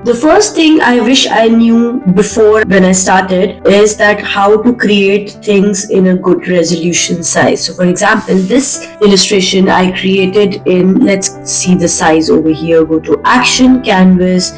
The first thing I wish I knew before when I started is that how to create things in a good resolution size. So for example, this illustration I created in, let's see the size over here, go to action, canvas,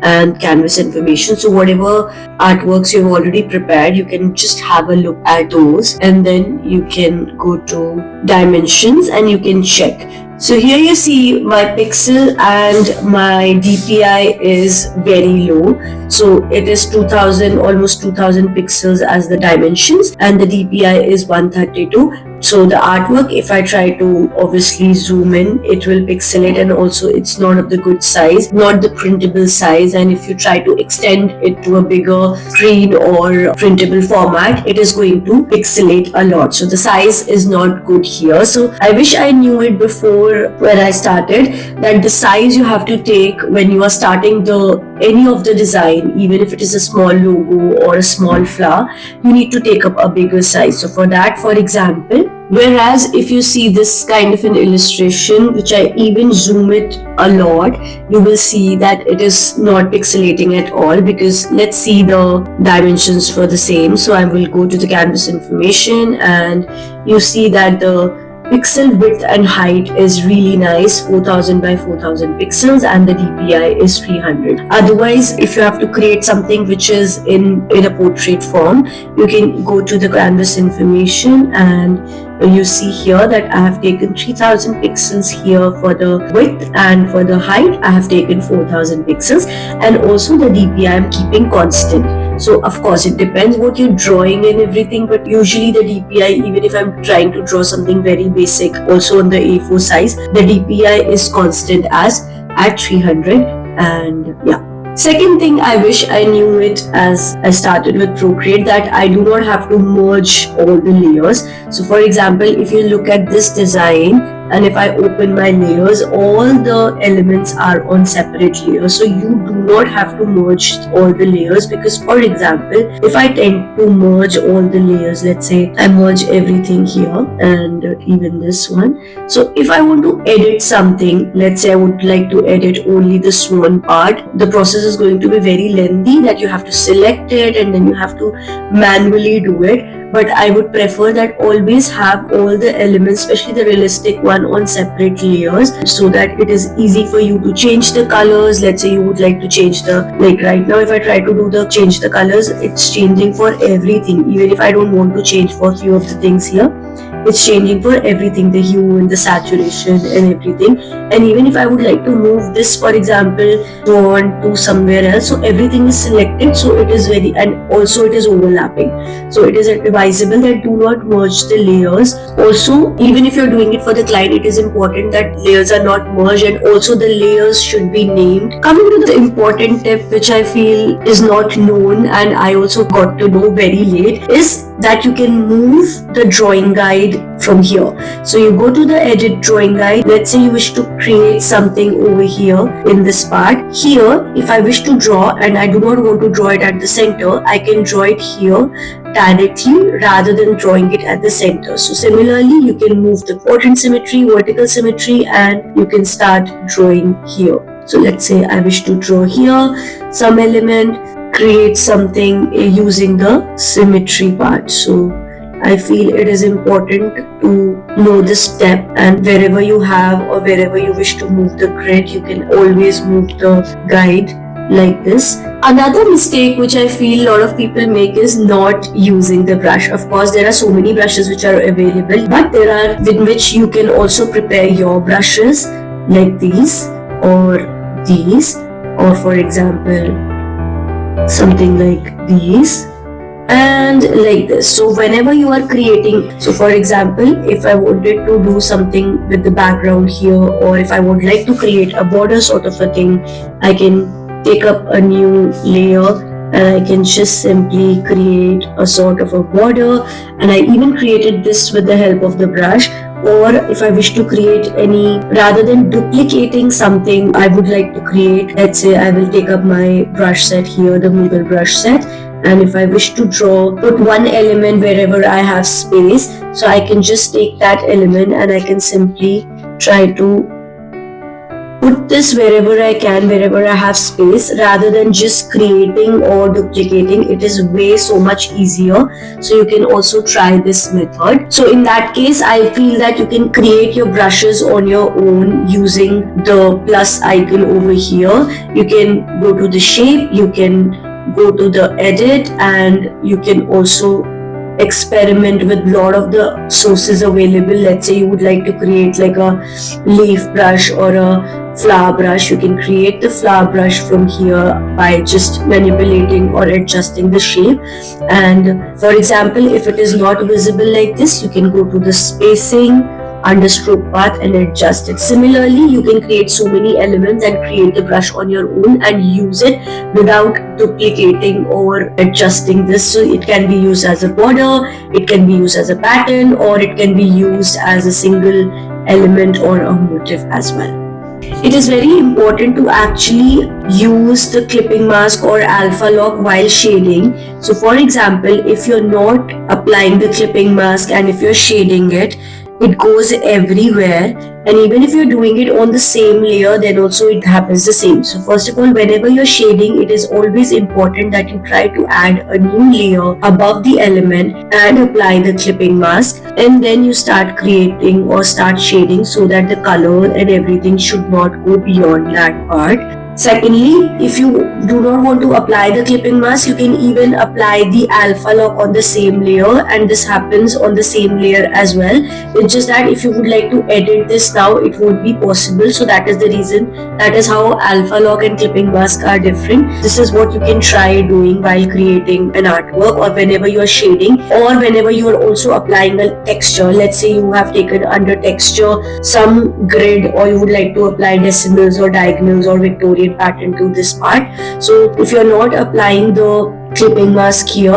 and canvas information. So whatever artworks you've already prepared, you can just have a look at those, and then you can go to dimensions and you can check. So here you see my pixel and my DPI is very low. So it is 2000, almost 2000 pixels as the dimensions, and the DPI is 132. So the artwork, if I try to obviously zoom in, it will pixelate, and also it's not of the good size, not the printable size. And if you try to extend it to a bigger screen or printable format, it is going to pixelate a lot. So the size is not good here. So I wish I knew it before when I started, that the size you have to take when you are starting any of the design, even if it is a small logo or a small flower, you need to take up a bigger size. So for that, for example, whereas if you see this kind of an illustration, which I even zoom it a lot, you will see that it is not pixelating at all, because let's see the dimensions for the same. So I will go to the canvas information, and you see that the pixel width and height is really nice, 4000 by 4000 pixels, and the DPI is 300. Otherwise, if you have to create something which is in a portrait form, you can go to the canvas information, and you see here that I have taken 3000 pixels here for the width, and for the height I have taken 4000 pixels, and also the DPI I am keeping constant. So of course it depends what you're drawing and everything, but usually the DPI, even if I'm trying to draw something very basic also on the A4 size, the DPI is constant as at 300. And yeah. Second thing, I wish I knew it as I started with Procreate, that I do not have to merge all the layers. So for example, if you look at this design, and if I open my layers, all the elements are on separate layers. So you do not have to merge all the layers, because for example, if I tend to merge all the layers, let's say I merge everything here and even this one. So if I want to edit something, let's say I would like to edit only this one part, the process is going to be very lengthy, that you have to select it and then you have to manually do it. But I would prefer that always have all the elements, especially the realistic one, on separate layers, so that it is easy for you to change the colors. Let's say you would like to change like right now, if I try to change the colors, it's changing for everything. Even if I don't want to change for a few of the things here, it's changing for everything, the hue and the saturation and everything. And even if I would like to move this, for example, on to somewhere else, so everything is selected, so it is and also it is overlapping. So it is advisable that do not merge the layers. Also, even if you're doing it for the client, it is important that layers are not merged, and also the layers should be named. Coming to the important tip, which I feel is not known and I also got to know very late, is that you can move the drawing guide from here. So you go to the edit drawing guide. Let's say you wish to create something over here in this part. Here, if I wish to draw and I do not want to draw it at the center, I can draw it here directly rather than drawing it at the center. So similarly, you can move the quadrant symmetry, vertical symmetry, and you can start drawing here. So let's say I wish to draw here some element, create something using the symmetry part. So I feel it is important to know the step, and wherever you have or wherever you wish to move the grid, you can always move the guide like this. Another mistake which I feel a lot of people make is not using the brush. Of course, there are so many brushes which are available, but there are with which you can also prepare your brushes, like these, or for example something like these, and like this. So whenever you are creating, so for example, if I wanted to do something with the background here, or if I would like to create a border sort of a thing, I can take up a new layer and I can just simply create a sort of a border. And I even created this with the help of the brush. Or if I wish to create any, rather than duplicating something I would like to create, let's say I will take up my brush set here, the Moogle brush set, and if I wish to put one element wherever I have space, so I can just take that element and I can simply try to put this wherever I can, wherever I have space, rather than just creating or duplicating. It is way so much easier. So you can also try this method. So in that case, I feel that you can create your brushes on your own using the plus icon over here. You can go to the shape, you can go to the edit, and you can also experiment with a lot of the sources available. Let's say you would like to create like a leaf brush or a flower brush. You can create the flower brush from here by just manipulating or adjusting the shape. And for example, if it is not visible like this, you can go to the spacing, understroke path, and adjust it. Similarly, you can create so many elements and create the brush on your own and use it without duplicating or adjusting this. So it can be used as a border, it can be used as a pattern, or it can be used as a single element or a motif as well. It is very important to actually use the clipping mask or alpha lock while shading. So for example, if you're not applying the clipping mask and if you're shading it, it goes everywhere, and even if you're doing it on the same layer, then also it happens the same. So first of all, whenever you're shading, it is always important that you try to add a new layer above the element and apply the clipping mask, and then you start creating or start shading, so that the color and everything should not go beyond that part. Secondly, if you do not want to apply the clipping mask, you can even apply the alpha lock on the same layer, and this happens on the same layer as well. It's just that if you would like to edit this now, it won't be possible. So that is the reason. That is how alpha lock and clipping mask are different. This is what you can try doing while creating an artwork, or whenever you are shading, or whenever you are also applying a texture. Let's say you have taken under texture some grid, or you would like to apply decimals or diagonals or Victorian pattern to this part. So if you're not applying the clipping mask here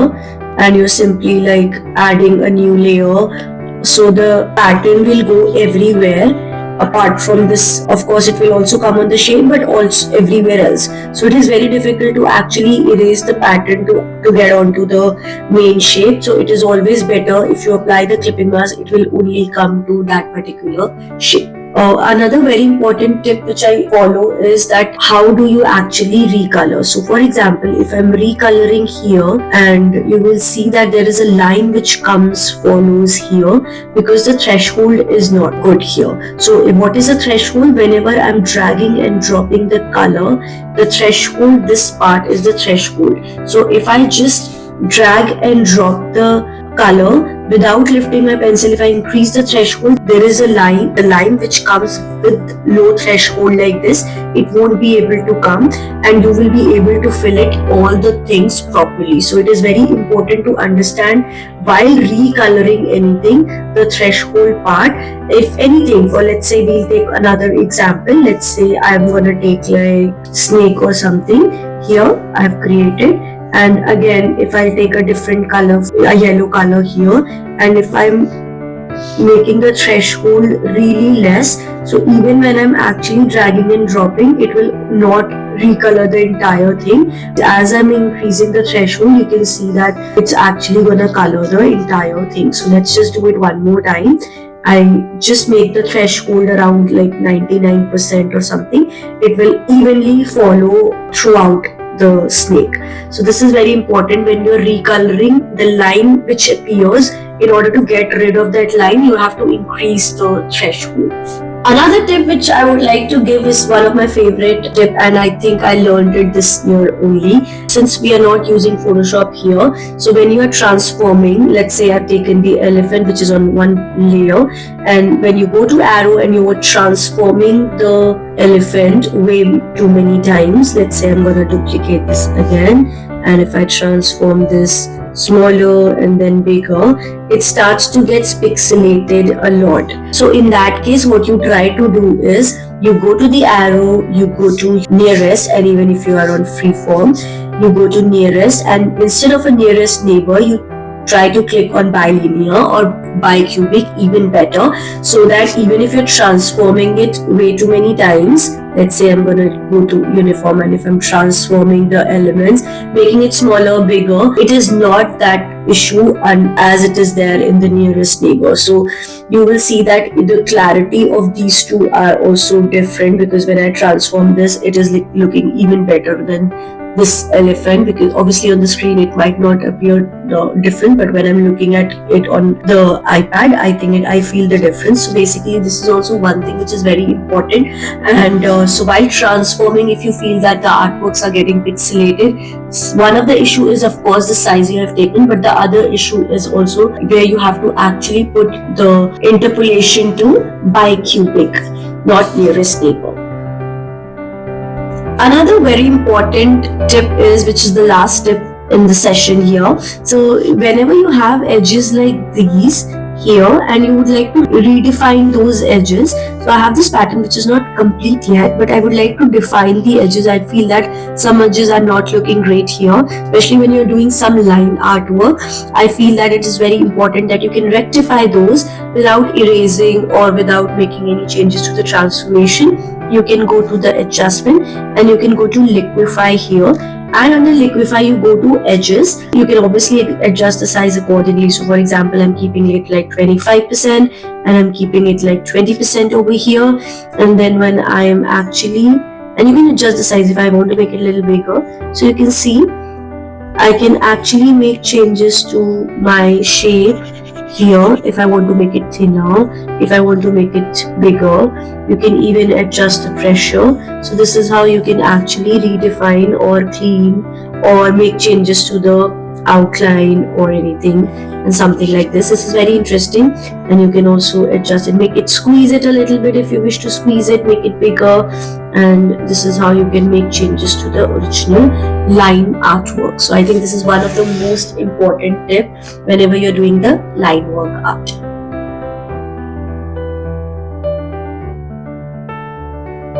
and you're simply like adding a new layer, so the pattern will go everywhere. Apart from this, of course, it will also come on the shape, but also everywhere else. So it is very difficult to actually erase the pattern to get onto the main shape. So it is always better if you apply the clipping mask, it will only come to that particular shape. Another very important tip which I follow is that how do you actually recolor. So for example, if I'm recoloring here, and you will see that there is a line which follows here, because the threshold is not good here. So what is a threshold? Whenever I'm dragging and dropping the color, the threshold, this part is the threshold. So if I just drag and drop the color without lifting my pencil, if I increase the threshold, there is a line, the line which comes with low threshold like this, it won't be able to come, and you will be able to fill it all the things properly. So it is very important to understand while recoloring anything, the threshold part. If anything, for let's say we'll take another example, let's say I'm gonna take like snake or something. Here I've created, and again if I take a different color, a yellow color here, and if I'm making the threshold really less, so even when I'm actually dragging and dropping, it will not recolor the entire thing. As I'm increasing the threshold, you can see that it's actually gonna color the entire thing. So let's just do it one more time. I just make the threshold around like 99% or something. It will evenly follow throughout the snake. So this is very important when you're recoloring. The line which appears, in order to get rid of that line, you have to increase the threshold. Another tip which I would like to give is one of my favorite tip, and I think I learned it this year only, since we are not using Photoshop here. So when you are transforming, let's say I've taken the elephant which is on one layer, and when you go to arrow and you are transforming the elephant way too many times, let's say I'm gonna duplicate this again, and if I transform this smaller and then bigger, it starts to get pixelated a lot. So in that case, what you try to do is you go to the arrow, you go to nearest, and even if you are on freeform, you go to nearest, and instead of a nearest neighbor, you try to click on bilinear or bicubic, even better, so that even if you're transforming it way too many times, let's say I'm going to go to uniform, and if I'm transforming the elements, making it smaller, bigger, it is not that issue as it is there in the nearest neighbor. So you will see that the clarity of these two are also different, because when I transform this, it is looking even better than this elephant, because obviously on the screen it might not appear different, but when I'm looking at it on the iPad, I feel the difference. So basically this is also one thing which is very important. And so while transforming, if you feel that the artworks are getting pixelated, one of the issue is of course the size you have taken, but the other issue is also where you have to actually put the interpolation to bicubic, not nearest neighbor. Another very important tip is, which is the last tip in the session here. So whenever you have edges like these here and you would like to redefine those edges, so I have this pattern which is not complete yet, but I would like to define the edges. I feel that some edges are not looking great here, especially when you're doing some line artwork. I feel that it is very important that you can rectify those without erasing or without making any changes to the transformation. You can go to the adjustment and you can go to liquify here, and under liquify you go to edges. You can obviously adjust the size accordingly. So for example, I'm keeping it like 25% and I'm keeping it like 20% over here, and then when I am actually, and you can adjust the size if I want to make it a little bigger. So you can see I can actually make changes to my shape here. If I want to make it thinner, if I want to make it bigger, you can even adjust the pressure. So this is how you can actually redefine or clean or make changes to the outline or anything, and something like this. This is very interesting, and you can also adjust it, make it, squeeze it a little bit if you wish to squeeze it, make it bigger, and this is how you can make changes to the original line artwork. So I think this is one of the most important tips whenever you're doing the line work art.